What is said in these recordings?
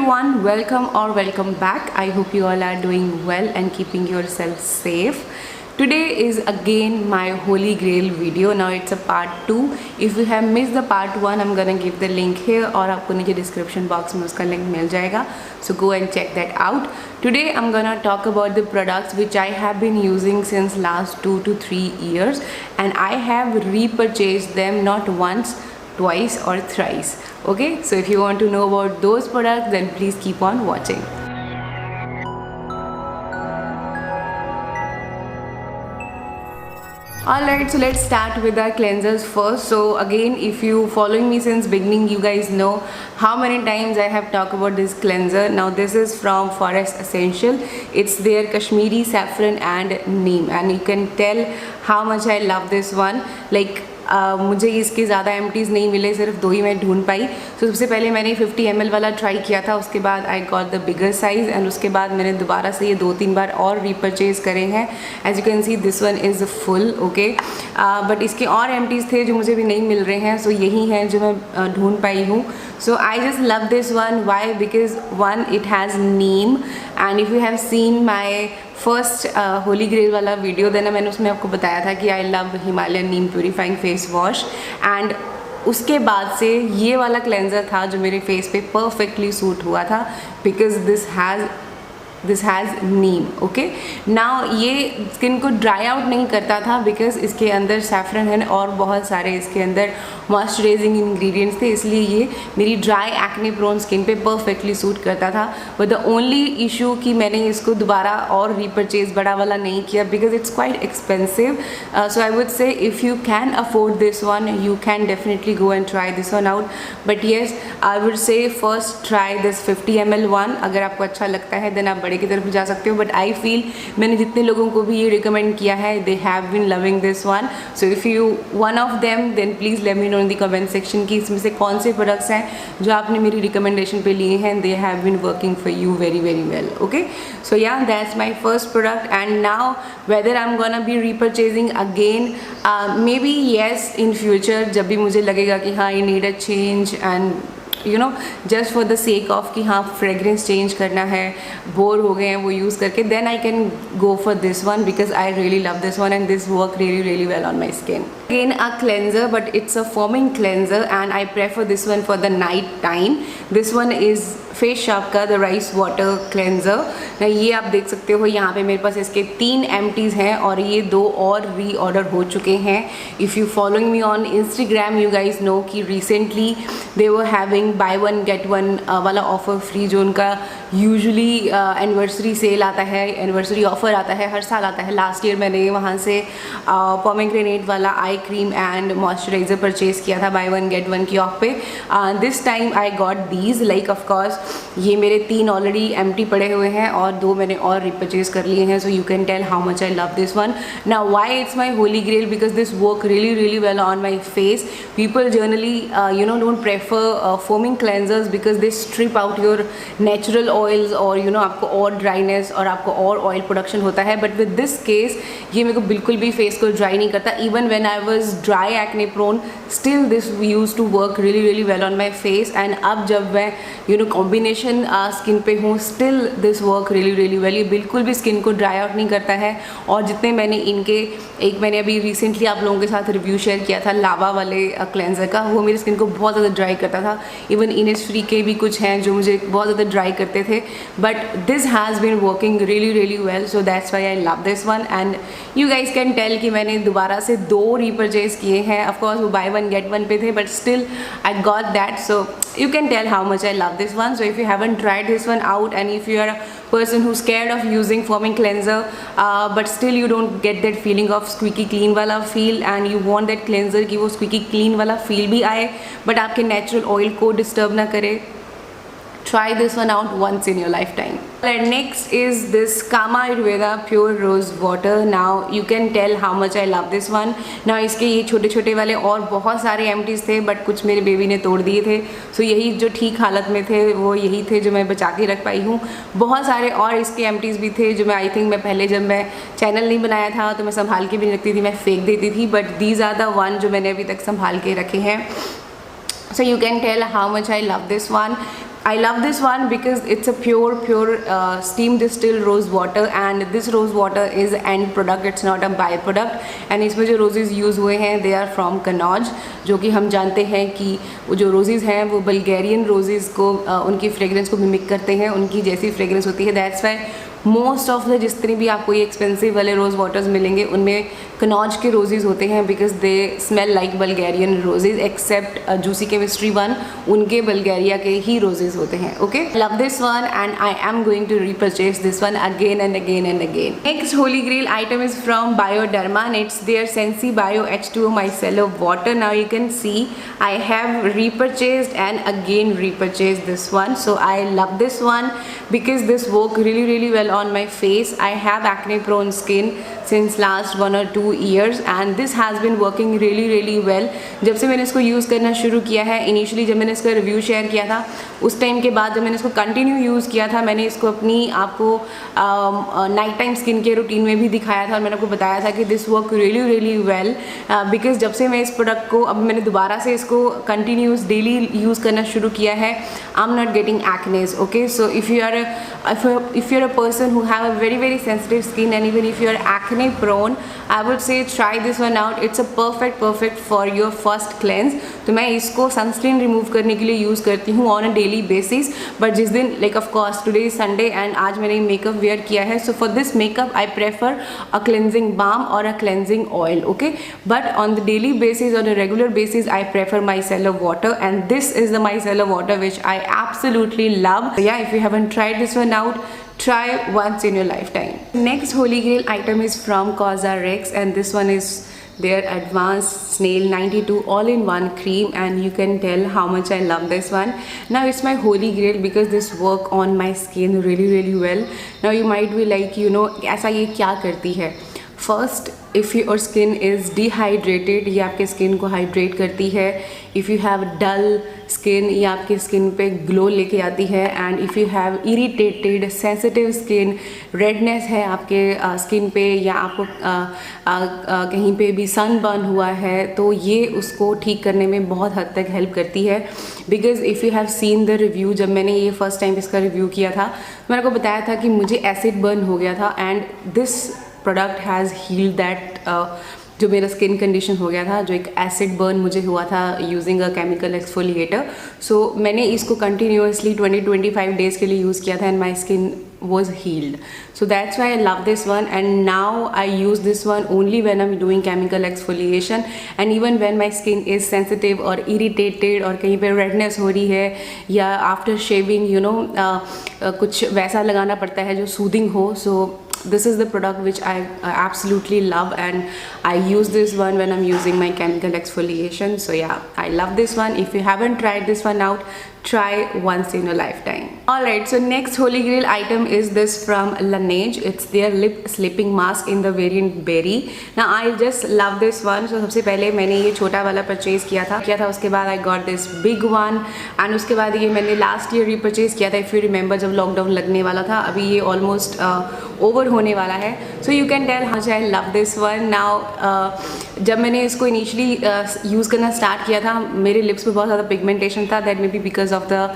everyone, welcome back. I hope you all are doing well and keeping yourself safe. Today is again my Holy Grail video. Now it's a part 2. If you have missed the part 1, I'm gonna give the link here और आपको नीचे description box में उसका link मिल जाएगा. So go and check that out. Today I'm gonna talk about the products which I have been using since last 2 to 3 years and I have repurchased them not once, twice or thrice. Okay, so if you want to know about those products, then please keep on watching. Alright, so let's start with our cleansers first. So again, if you following me since beginning, you guys know how many times I have talked about this cleanser. Now this is from Forest Essential. It's their Kashmiri saffron and neem, and you can tell how much I love this one. Like मुझे इसके ज़्यादा empties नहीं मिले, सिर्फ 2 ही मैं ढूंढ पाई. तो सबसे पहले मैंने 50 ml वाला ट्राई किया था, उसके बाद I got the bigger size and उसके बाद मैंने दोबारा से ये 2-3 बार और रीपरचेज़ करे हैं. As you can see this one is full. Okay, but इसके और एम्प्टीज़ थे जो मुझे भी नहीं मिल रहे हैं. सो यही हैं जो मैं ढूंढ पाई हूँ. So I just love this one. Why? Because one, it has neem, and if you have seen my first Holy Grail वाला वीडियो, देना मैंने उसमें आपको बताया था कि I love Himalayan Neem Purifying Face Wash, and उसके बाद से ये वाला क्लेंजर था जो मेरे फेस पे परफेक्टली सूट हुआ था. Because this has Neem. Okay, now ये स्किन को ड्राई आउट नहीं करता था बिकॉज इसके अंदर सैफरन है और बहुत सारे इसके अंदर मॉइस्चराइजिंग इंग्रेडिएंट्स थे, इसलिए ये मेरी ड्राई एक्ने प्रोन स्किन पे परफेक्टली सूट करता था. बट द ओनली इशू कि मैंने इसको दोबारा और रीपरचेज बड़ा वाला नहीं किया because it's quite expensive. So I would say if you can afford this one, you can definitely go and try this one out. But yes, I would say first try this 50 ml one. अगर आपको अच्छा लगता है then आप बड़े की तरफ जा सकते हो. बट आई फील मैंने जितने लोगों को भी ये रिकमेंड किया है, they have been loving this one. So if you one of them, then please let me know in the comment section कि इसमें से कौन से प्रोडक्ट्स हैं जो आपने मेरी रिकमेंडेशन पे लिए हैं. They have been working for you very very well. Okay, so ya that's my first product. And now whether I am gonna be repurchasing again, maybe yes in future, जब भी मुझे लगेगा कि हाँ, I need a change and you know just for the sake of कि हाँ fragrance change करना है, बोर हो गए हैं वो यूज़ करके, then I can go for this one because I really love this one and this work really well on my skin. Again a cleanser, but it's a foaming cleanser and I prefer this one for the night time. This one is face shop का the rice water cleanser. ना ये आप देख सकते हो यहाँ पे मेरे पास इसके 3 एम्प्टीज़ हैं और ये 2 और रीऑर्डर हो चुके हैं. If you following me on Instagram, you guys know कि recently they were having buy one get one वाला ऑफ़र फ्री, जो उनका यूजुअली एनिवर्सरी सेल आता है, एनिवर्सरी ऑफ़र आता है, हर साल आता है. लास्ट ईयर मैंने वहाँ से पोमेग्रेनेट वाला eye cream and moisturiser purchase किया था बाय वन गेट वन की ऑफ पे. This time I got these. Like of course ये मेरे 3 ऑलरेडी एम्प्टी पड़े हुए हैं और 2 मैंने और रिपरचेज कर लिए हैं. So you can tell how much I love this one. Now why it's my holy grail? Because this work really well on my face. People generally don't prefer foaming cleansers because they strip out your natural oils और आपको और dryness और आपको और oil production होता है. But with this case ये मेरे को बिल्कुल भी फेस को ड्राई नहीं करता. Even when I was dry acne prone, still this use to work really well on my face. And अब जब मैं कॉम्बिनेशन स्किन पे हूँ, still this work really well. ये बिल्कुल भी स्किन को ड्राई आउट नहीं करता है. और जितने मैंने मैंने अभी रिसेंटली आप लोगों के साथ रिव्यू शेयर किया था लावा वाले क्लेंजर का, वो मेरी स्किन को बहुत ज़्यादा ड्राई करता था. इवन इनिसफ्री के भी कुछ हैं जो मुझे बहुत ज़्यादा ड्राई करते थे. But this has been working really well. So that's why I love this one. And you guys can tell कि मैंने दोबारा से 2 रीपरचेज किए हैं. ऑफकोर्स वो बाय वन गेट वन पे थे, but still I got that. So you can tell how much I love this one. So if you haven't tried this one out and if you are a person who's scared of using foaming cleanser but still you don't get that feeling of squeaky clean वाला feel and you want that cleanser कि वो squeaky clean वाला feel भी आए but आपके natural oil को disturb ना करे, try this one out once in your lifetime. And next is this Kama Ayurveda Pure Rose Water. Now you can tell how much I love this one. Now इसके ये छोटे छोटे वाले और बहुत सारे एम्प्टीज़ थे बट कुछ मेरे बेबी ने तोड़ दिए थे. सो यही जो ठीक हालत में थे वो यही थे जो मैं बचा के रख पाई हूँ. बहुत सारे और इसके एम्प्टीज़ भी थे जो मैं आई थिंक मैं पहले जब मैं चैनल नहीं बनाया था तो मैं संभाल के भी नहीं रखती थी, मैं फेंक देती थी. But these are the one जो मैंने अभी तक संभाल के रखे हैं. So you can tell how much I love this one. I love this one because it's a pure steam distilled rose water, and this rose water is end product, it's not a by product. and इसमें जो roses use हुए हैं they are from Kanauj, जो कि हम जानते हैं कि वो जो roses हैं वो बल्गेरियन roses को उनकी fragrance को मिमिक करते हैं, उनकी जैसी fragrance होती है. That's why most of the जितने भी आपको ये एक्सपेंसिव वाले रोज़ वाटर्स मिलेंगे उनमें कनौज के रोजेज़ होते हैं, because they smell like Bulgarian roses. Except juicy chemistry one, उनके बल्गेरिया के ही रोजेज़ होते हैं. Okay, love this one and I am going to repurchase this one again and again and again. Next holy grail item is from Bioderma and it's their Sensi Bio H2O micellar water. Now you can see I have repurchased and again repurchased this one. So I love this one because this work really well on my face. I have acne prone skin since last 1 or 2 years and this has been working really well. जब से मैंने इसको use करना शुरू किया है, initially जब मैंने इसका रिव्यू शेयर किया था उस टाइम के बाद जब मैंने इसको कंटिन्यू यूज़ किया था, मैंने इसको अपनी आपको night time skin care routine में भी दिखाया था और मैंने आपको बताया था कि this work really well because जब से मैं इस प्रोडक्ट को अब मैंने दोबारा से इसको कंटिन्यूस डेली यूज़ करना शुरू किया है, I am not getting acnes. Okay, so if you are a person who have a very sensitive skin and even if you are acne prone, I would say try this one out. It's a perfect for your first cleanse. तो मैं इसको sunscreen remove करने के लिए use करती हूँ on a daily basis. But जिस दिन like of course today is Sunday and आज मैंने मेकअप वेयर किया है, so for this makeup I prefer a cleansing balm और a cleansing oil. Okay, but on the daily basis, on a regular basis, I prefer micellar water and this is the micellar water which I absolutely love. So yeah, if you haven't tried this one out, try once in your lifetime. Next holy grail item is from Cosrx and this one is their advanced snail 92 all-in-one cream and you can tell how much I love this one. Now it's my holy grail because this work on my skin really well. Now you might be like, you know, ऐसा ये क्या करती है. First, if your skin is dehydrated, ये आपके skin को hydrate करती है. If you have dull skin, ये आपके स्किन पे ग्लो लेके आती है. And if you have irritated sensitive skin, redness है आपके स्किन पे या आपको कहीं पे भी सनबर्न हुआ है, तो ये उसको ठीक करने में बहुत हद तक हेल्प करती है. Because if you have seen the review, जब मैंने ये फर्स्ट टाइम इसका रिव्यू किया था, मैंने आपको बताया था कि मुझे एसिड बर्न हो गया था and this product has healed that. जो मेरा स्किन कंडीशन हो गया था, जो एक एसिड बर्न मुझे हुआ था यूजिंग अ केमिकल एक्सफोलिएटर, सो मैंने इसको कंटिन्यूसली 20-25 डेज़ के लिए यूज़ किया था and my skin was healed. So that's why I love this one and now I use this one only when I'm doing chemical exfoliation and even when my skin is sensitive or irritated और कहीं पे redness हो रही है या after shaving you know कुछ वैसा लगाना पड़ता है जो soothing हो. So this is the product which I absolutely love and I use this one when I'm using my chemical exfoliation. So yeah, I love this one. If you haven't tried this one out, try once in a lifetime. Alright, so next holy grail item is this from Laneige. It's their lip sleeping mask in the variant berry. Now I just love this one. So सबसे पहले मैंने ये छोटा वाला purchase किया था उसके बाद I got this big one and उसके बाद ये मैंने लास्ट ईयर रीपरचेज किया था, if you remember, जब लॉकडाउन लगने वाला था. अभी ये ऑलमोस्ट ओवर होने वाला है. So you can tell how much I love this one. Now जब मैंने इसको इनिशियली यूज़ करना स्टार्ट किया था, मेरे लिप्स पे बहुत ज़्यादा पिगमेंटेशन था. That may be because of the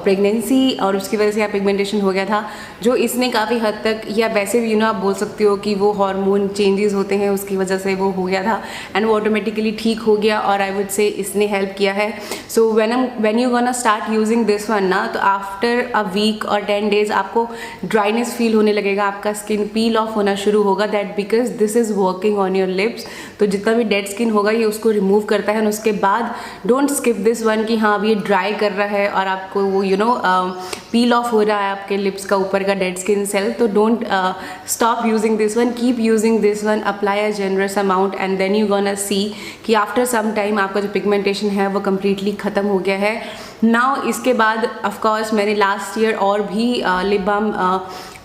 pregnancy और उसकी वजह से यहाँ पिगमेंटेशन हो गया था, जो इसने काफ़ी हद तक, या वैसे भी आप बोल सकते हो कि वो हार्मोन चेंजेस होते हैं उसकी वजह से वो हो गया था एंड वो ऑटोमेटिकली ठीक हो गया और आई वुड से इसने हेल्प किया है. So when you gonna start using this one ना, तो आफ्टर अ वीक और 10 डेज आपको ड्राइनेस फील होने लगेगा, आपका स्किन पील ऑफ होना शुरू होगा. That because this is working on your lips. तो जितना भी डेड स्किन होगा ये उसको रिमूव करता है. और उसके बाद डोंट स्किप दिस वन कि हाँ अब ये ड्राई कर रहा है और आपको वो पील ऑफ हो रहा है आपके लिप्स का ऊपर का डेड स्किन सेल. तो don't stop using this one, keep using this one, apply a generous amount and then you gonna see कि आफ्टर सम टाइम आपका जो पिगमेंटेशन है वो कम्प्लीटली ख़त्म हो गया है. नाउ इसके बाद ऑफकोर्स मैंने लास्ट ईयर और भी लिप बाम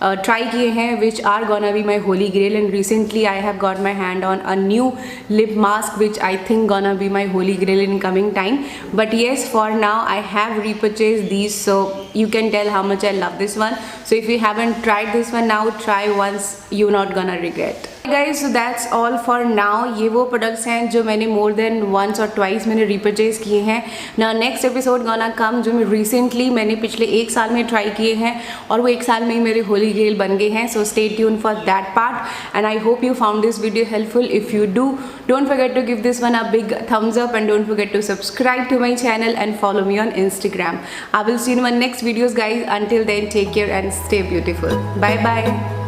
ट्राई किए हैं which are gonna be my holy grail and recently I have got my hand on a new lip mask which I think gonna be my holy grail in coming time. But yes, for now I have repurchased these, so you can tell how much I love this one. So if you haven't tried this one now, try once, you're not gonna regret. Guys, so that's all for now. ये वो products हैं जो मैंने more than once और twice मैंने repurchase किए हैं ना। नेक्स्ट एपिसोड गोना कम जो मैं रिसेंटली मैंने पिछले 1 साल में ट्राई किए हैं और वो 1 साल में ही मेरे होली ग्रेल बन गए हैं। So stay tune for that part and I hope you found this video helpful. If you do, don't forget to give this one a big thumbs up and don't forget to subscribe to my channel and follow me on Instagram. I will see you in my next videos guys. Until then, take care and stay beautiful. Bye bye.